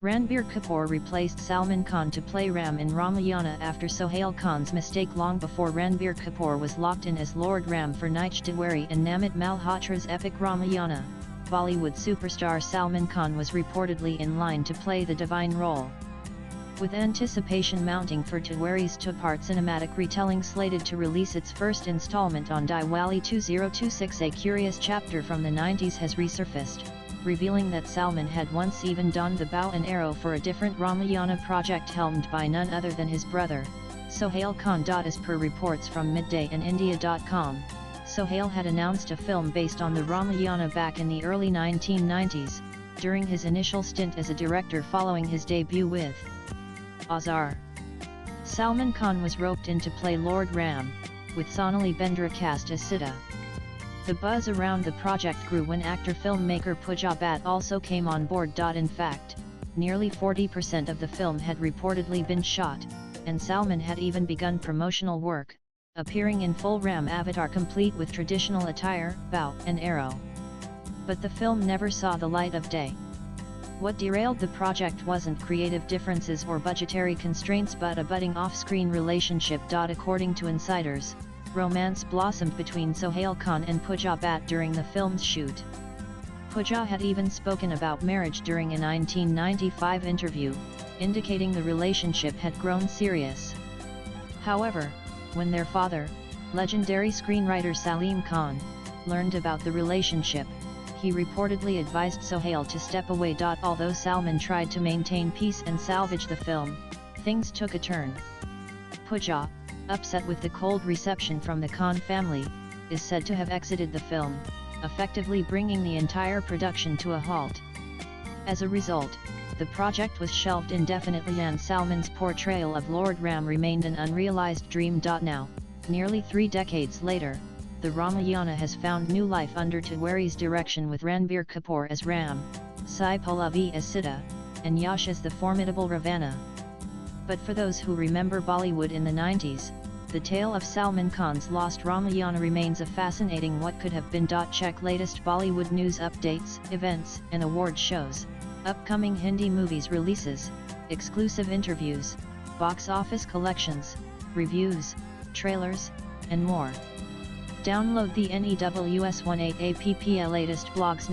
Ranbir Kapoor replaced Salman Khan to play Ram in Ramayana after Sohail Khan's mistake. Long before Ranbir Kapoor was locked in as Lord Ram for Nich Tiwari and Namit Malhotra's epic Ramayana, Bollywood superstar Salman Khan was reportedly in line to play the divine role. With anticipation mounting for Tiwari's two-part cinematic retelling slated to release its first installment on Diwali 2026, a curious chapter from the 90s has resurfaced, revealing that Salman had once even donned the bow and arrow for a different Ramayana project helmed by none other than his brother, Sohail Khan. As per reports from Midday and India.com, Sohail had announced a film based on the Ramayana back in the early 1990s, during his initial stint as a director following his debut with Azar. Salman Khan was roped in to play Lord Ram, with Sonali Bendre cast as Sita. The buzz around the project grew when actor-filmmaker Pooja Bhatt also came on board. In fact, nearly 40% of the film had reportedly been shot, and Salman had even begun promotional work, appearing in full Ram avatar complete with traditional attire, bow and arrow. But the film never saw the light of day. What derailed the project wasn't creative differences or budgetary constraints but a budding off-screen relationship. According to insiders, romance blossomed between Sohail Khan and Pooja Bhatt during the film's shoot. Pooja had even spoken about marriage during a 1995 interview, indicating the relationship had grown serious. However, when their father, legendary screenwriter Salim Khan, learned about the relationship, he reportedly advised Sohail to step away. Although Salman tried to maintain peace and salvage the film, things took a turn. Pooja, upset with the cold reception from the Khan family, is said to have exited the film, effectively bringing the entire production to a halt. As a result, the project was shelved indefinitely and Salman's portrayal of Lord Ram remained an unrealized dream. Now, nearly 3 decades later, the Ramayana has found new life under Tiwari's direction, with Ranbir Kapoor as Ram, Sai Pallavi as Sita, and Yash as the formidable Ravana. But for those who remember Bollywood in the 90s, the tale of Salman Khan's lost Ramayana remains a fascinating what could have been. Check latest Bollywood news updates, events and award shows, upcoming Hindi movies releases, exclusive interviews, box office collections, reviews, trailers, and more. Download the NEWS18 app. Latest blogs.